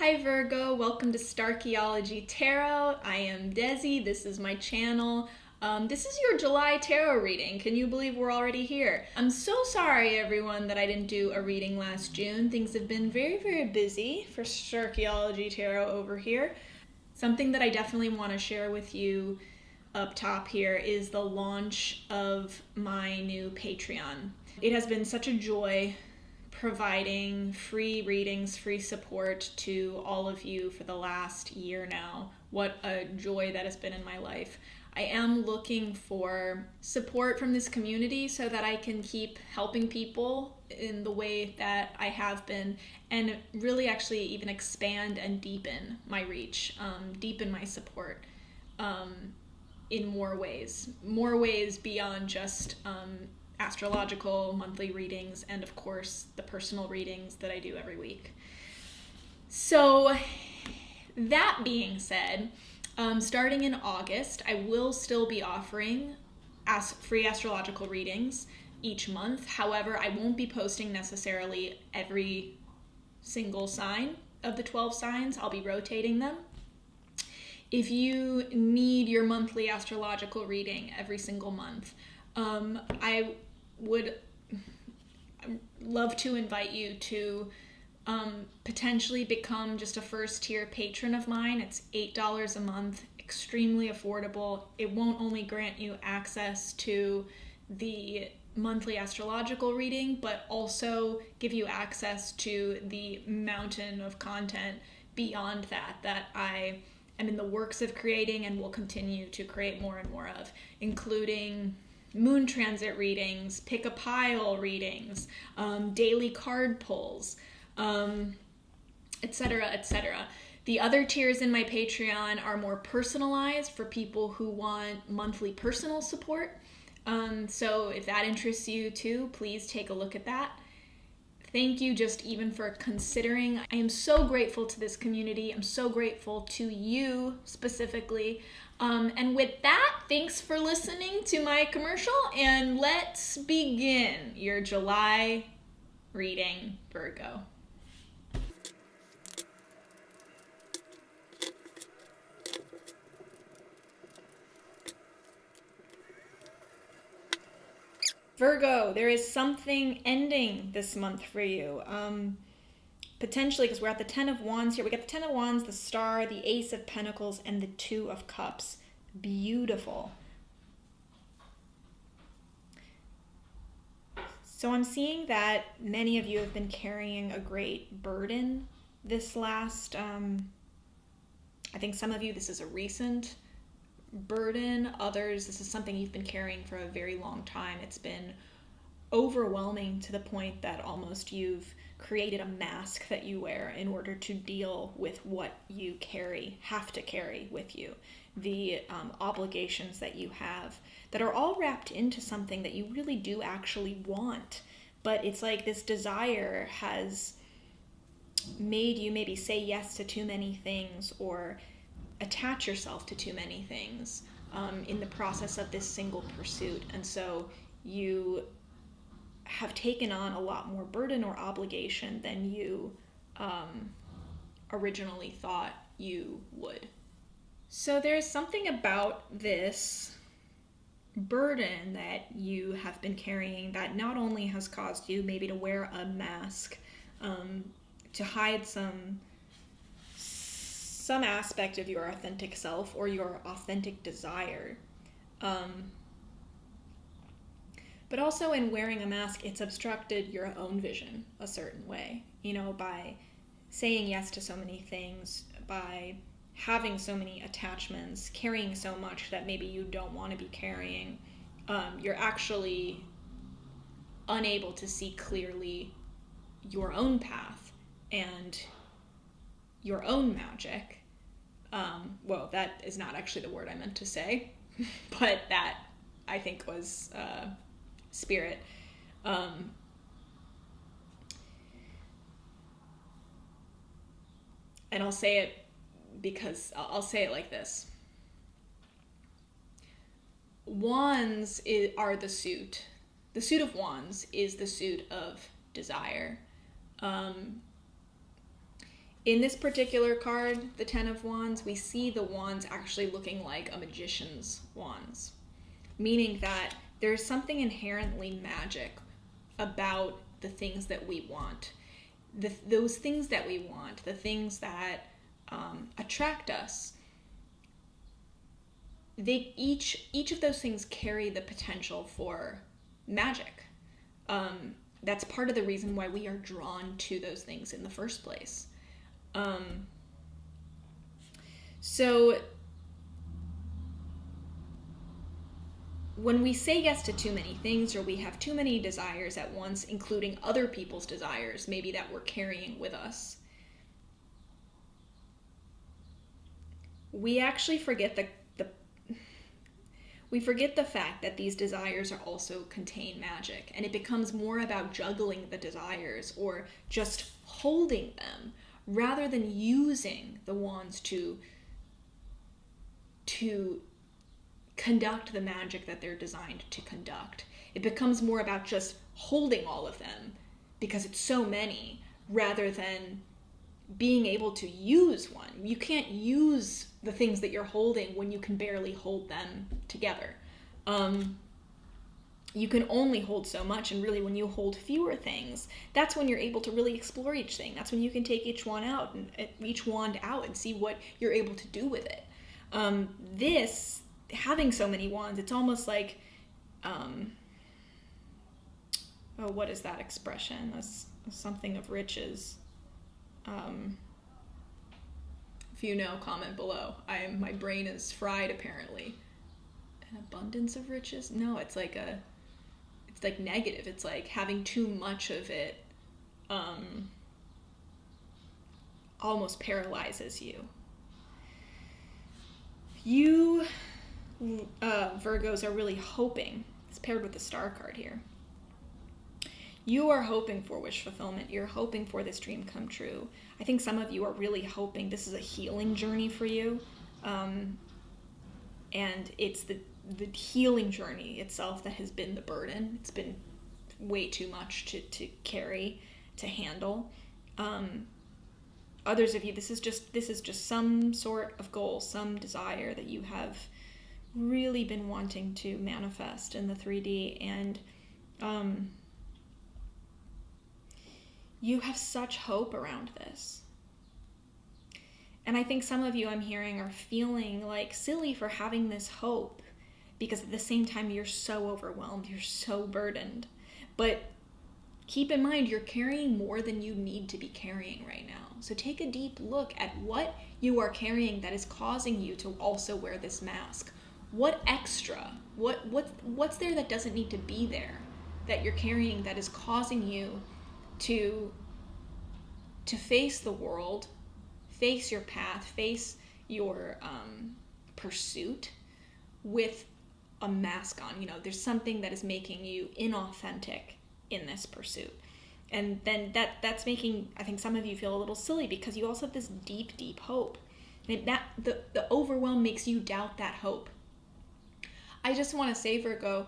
Hi Virgo, welcome to Starchaeology Tarot. I am Desi, this is my channel. This is your July tarot reading. Can you believe we're already here? I'm so sorry everyone that I didn't do a reading last June. Things have been very busy for Starchaeology Tarot over here. Something that I definitely want to share with you up top here is the launch of my new Patreon. It has been such a joy providing free readings, free support to all of you for the last year now. What a joy that has been in my life. I am looking for support from this community so that I can keep helping people in the way that I have been, and really actually even expand and deepen my reach, deepen my support in more ways beyond just astrological monthly readings, and of course the personal readings that I do every week. So that being said, starting in August, I will still be offering free astrological readings each month. However, I won't be posting necessarily every single sign of the 12 signs. I'll be rotating them. If you need your monthly astrological reading every single month, I would love to invite you to potentially become just a first tier patron of mine. It's $8 a month, extremely affordable. It won't only grant you access to the monthly astrological reading, but also give you access to the mountain of content beyond that I am in the works of creating and will continue to create more and more of, including moon transit readings, pick a pile readings, daily card pulls, etc., etc. The other tiers in my Patreon are more personalized for people who want monthly personal support. So if that interests you too, please take a look at that. Thank you just even for considering. I am so grateful to this community. I'm so grateful to you specifically. And with that, thanks for listening to my commercial, and let's begin your July reading, Virgo. Virgo, there is something ending this month for you. Potentially, because we're at the 10 of Wands here. We got the 10 of Wands, the Star, the Ace of Pentacles, and the 2 of Cups. Beautiful. So I'm seeing that many of you have been carrying a great burden this last, I think some of you, this is a recent burden. Others, this is something you've been carrying for a very long time. It's been overwhelming to the point that almost you've created a mask that you wear in order to deal with what you have to carry with you. The obligations that you have that are all wrapped into something that you really do actually want. But it's like this desire has made you maybe say yes to too many things or attach yourself to too many things in the process of this single pursuit. And so you have taken on a lot more burden or obligation than you originally thought you would. So there's something about this burden that you have been carrying that not only has caused you maybe to wear a mask to hide some aspect of your authentic self or your authentic desire. But also in wearing a mask, it's obstructed your own vision a certain way, by saying yes to so many things, by having so many attachments, carrying so much that maybe you don't want to be carrying. You're actually unable to see clearly your own path and your own magic. Well, that is not actually the word I meant to say, but that I think was spirit. And I'll say it because I'll say it like this. Wands are the suit. The suit of Wands is the suit of desire. In this particular card, the Ten of Wands, we see the wands actually looking like a magician's wands, meaning that there's something inherently magic about the things that we want. Those things that we want, the things that attract us, each of those things carry the potential for magic. That's part of the reason why we are drawn to those things in the first place. So when we say yes to too many things, or we have too many desires at once, including other people's desires, maybe that we're carrying with us, we actually forget the fact that these desires are also contain magic, and it becomes more about juggling the desires or just holding them rather than using the wands to conduct the magic that they're designed to conduct. It becomes more about just holding all of them because it's so many, rather than being able to use one. You can't use the things that you're holding when you can barely hold them together. You can only hold so much, and really when you hold fewer things, that's when you're able to really explore each thing. That's when you can take each wand out and see what you're able to do with it. This, having so many wands, it's almost like, what is that expression? That's something of riches. If you know, comment below. My brain is fried apparently. An abundance of riches? No, it's like negative. It's like having too much of it almost paralyzes you. You Virgos are really hoping, it's paired with the Star card here, you are hoping for wish fulfillment. You're hoping for this dream come true. I think some of you are really hoping this is a healing journey for you. And it's the healing journey itself that has been the burden. It's been way too much to carry, to handle. Others of you, this is just some sort of goal, some desire that you have really been wanting to manifest in the 3D, and you have such hope around this. And I think some of you, I'm hearing, are feeling like silly for having this hope, because at the same time you're so overwhelmed, you're so burdened. But keep in mind, you're carrying more than you need to be carrying right now. So take a deep look at what you are carrying that is causing you to also wear this mask. What extra? What's there that doesn't need to be there, that you're carrying, that is causing you to face the world, face your path, face your pursuit with a mask on? You know, there's something that is making you inauthentic in this pursuit. And then that's making, I think, some of you feel a little silly, because you also have this deep, deep hope. And that the overwhelm makes you doubt that hope. I just want to say, Virgo,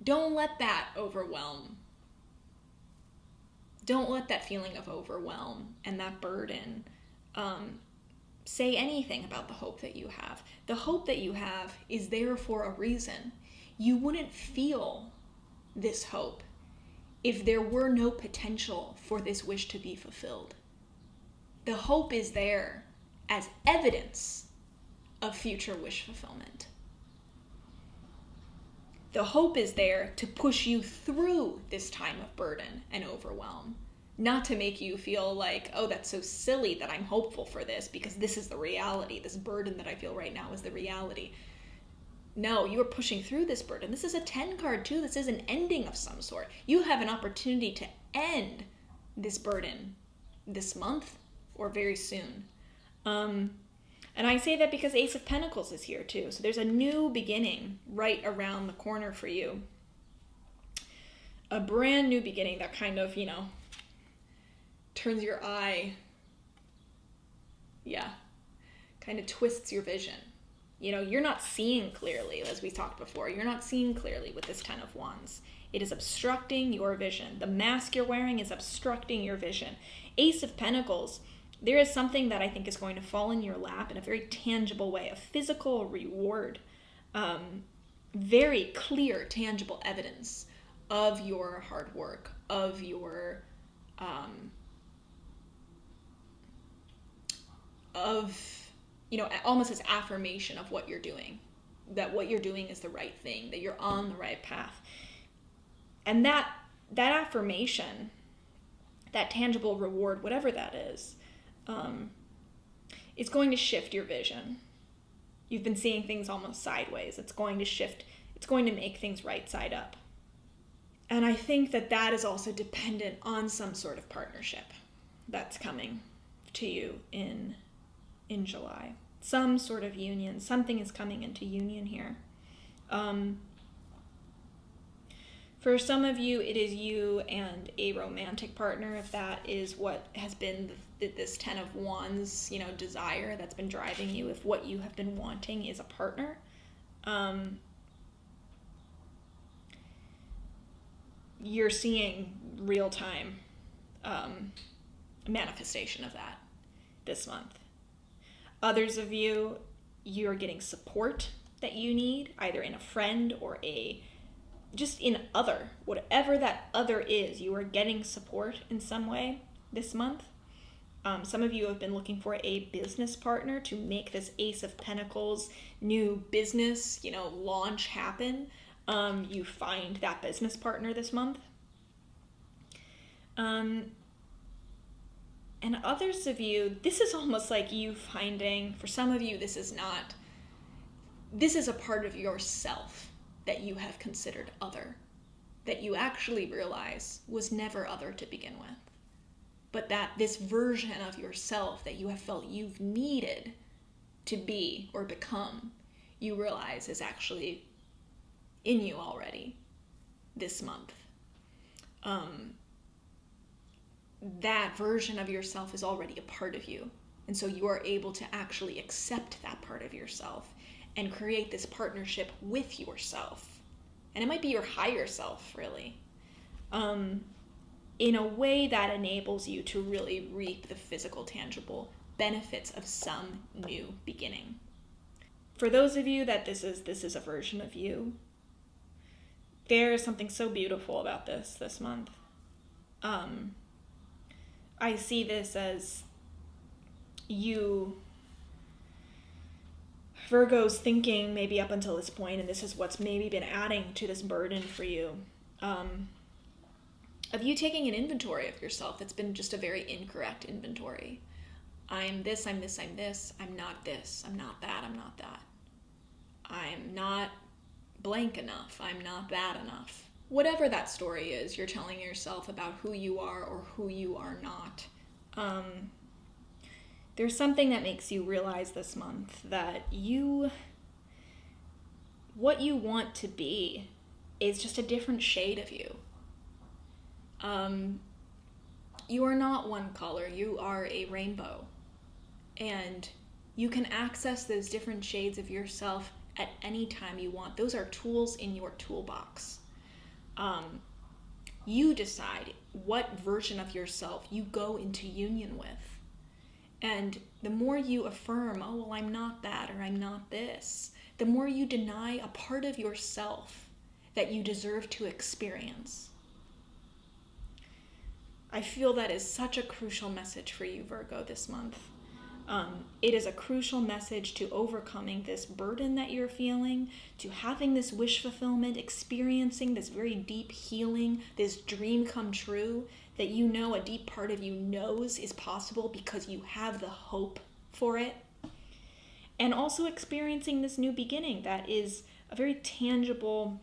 don't let that overwhelm. Don't let that feeling of overwhelm and that burden say anything about the hope that you have. The hope that you have is there for a reason. You wouldn't feel this hope if there were no potential for this wish to be fulfilled. The hope is there as evidence of future wish fulfillment. The hope is there to push you through this time of burden and overwhelm, not to make you feel like, oh, that's so silly that I'm hopeful for this, because this is the reality. This burden that I feel right now is the reality. No, you are pushing through this burden. This is a 10 card too. This is an ending of some sort. You have an opportunity to end this burden this month or very soon. And I say that because Ace of Pentacles is here too. So there's a new beginning right around the corner for you. A brand new beginning that kind of, turns your eye. Yeah. Kind of twists your vision. You're not seeing clearly, as we talked before. You're not seeing clearly with this Ten of Wands. It is obstructing your vision. The mask you're wearing is obstructing your vision. Ace of Pentacles There is something that I think is going to fall in your lap in a very tangible way, a physical reward, very clear, tangible evidence of your hard work, of your, almost as affirmation of what you're doing, that what you're doing is the right thing, that you're on the right path. And that affirmation, that tangible reward, whatever that is going to shift your vision. You've been seeing things almost sideways. It's going to shift. It's going to make things right side up. And I think that is also dependent on some sort of partnership that's coming to you in July. Some sort of union. Something is coming into union here. For some of you, it is you and a romantic partner, if that is what has been this Ten of Wands, desire that's been driving you, if what you have been wanting is a partner. You're seeing real-time manifestation of that this month. Others of you, you're getting support that you need, either in a friend or just in other, whatever that other is, you are getting support in some way this month. Some of you have been looking for a business partner to make this Ace of Pentacles new business, launch happen. You find that business partner this month. And others of you, this is almost like you finding, for some of you, this is a part of yourself that you have considered other, that you actually realize was never other to begin with, but that this version of yourself that you have felt you've needed to be or become, you realize is actually in you already this month. That version of yourself is already a part of you, and so you are able to actually accept that part of yourself and create this partnership with yourself. And it might be your higher self, really, in a way that enables you to really reap the physical, tangible benefits of some new beginning. For those of you that this is a version of you, there is something so beautiful about this month. I see this as you, Virgo's thinking maybe up until this point, and this is what's maybe been adding to this burden for you, of you taking an inventory of yourself that's been just a very incorrect inventory. I'm this, I'm this, I'm this, I'm not this, I'm not that, I'm not that. I'm not blank enough, I'm not that enough. Whatever that story is you're telling yourself about who you are or who you are not. There's something that makes you realize this month that what you want to be is just a different shade of you. You are not one color, you are a rainbow. And you can access those different shades of yourself at any time you want. Those are tools in your toolbox. You decide what version of yourself you go into union with. And the more you affirm, oh, well, I'm not that, or I'm not this, the more you deny a part of yourself that you deserve to experience. I feel that is such a crucial message for you, Virgo, this month. It is a crucial message to overcoming this burden that you're feeling, to having this wish fulfillment, experiencing this very deep healing, this dream come true that you know a deep part of you knows is possible because you have the hope for it. And also experiencing this new beginning that is a very tangible,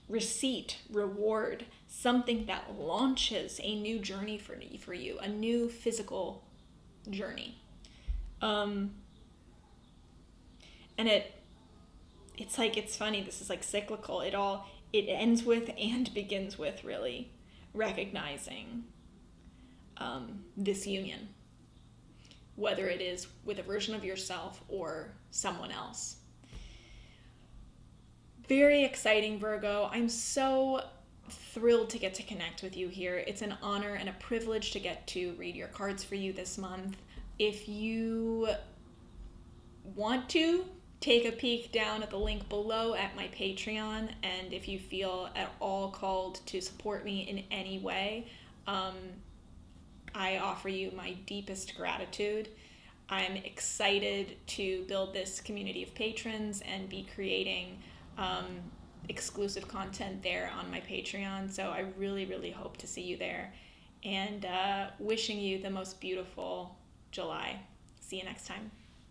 receipt, reward, something that launches a new journey for you, a new physical journey. And it's funny, this is like cyclical. It ends with and begins with really recognizing this union, whether it is with a version of yourself or someone else. Very exciting, Virgo. I'm so thrilled to get to connect with you here. It's an honor and a privilege to get to read your cards for you this month. If you want to, take a peek down at the link below at my Patreon, and if you feel at all called to support me in any way, I offer you my deepest gratitude. I'm excited to build this community of patrons and be creating exclusive content there on my Patreon, so I really, really hope to see you there, and wishing you the most beautiful July. See you next time.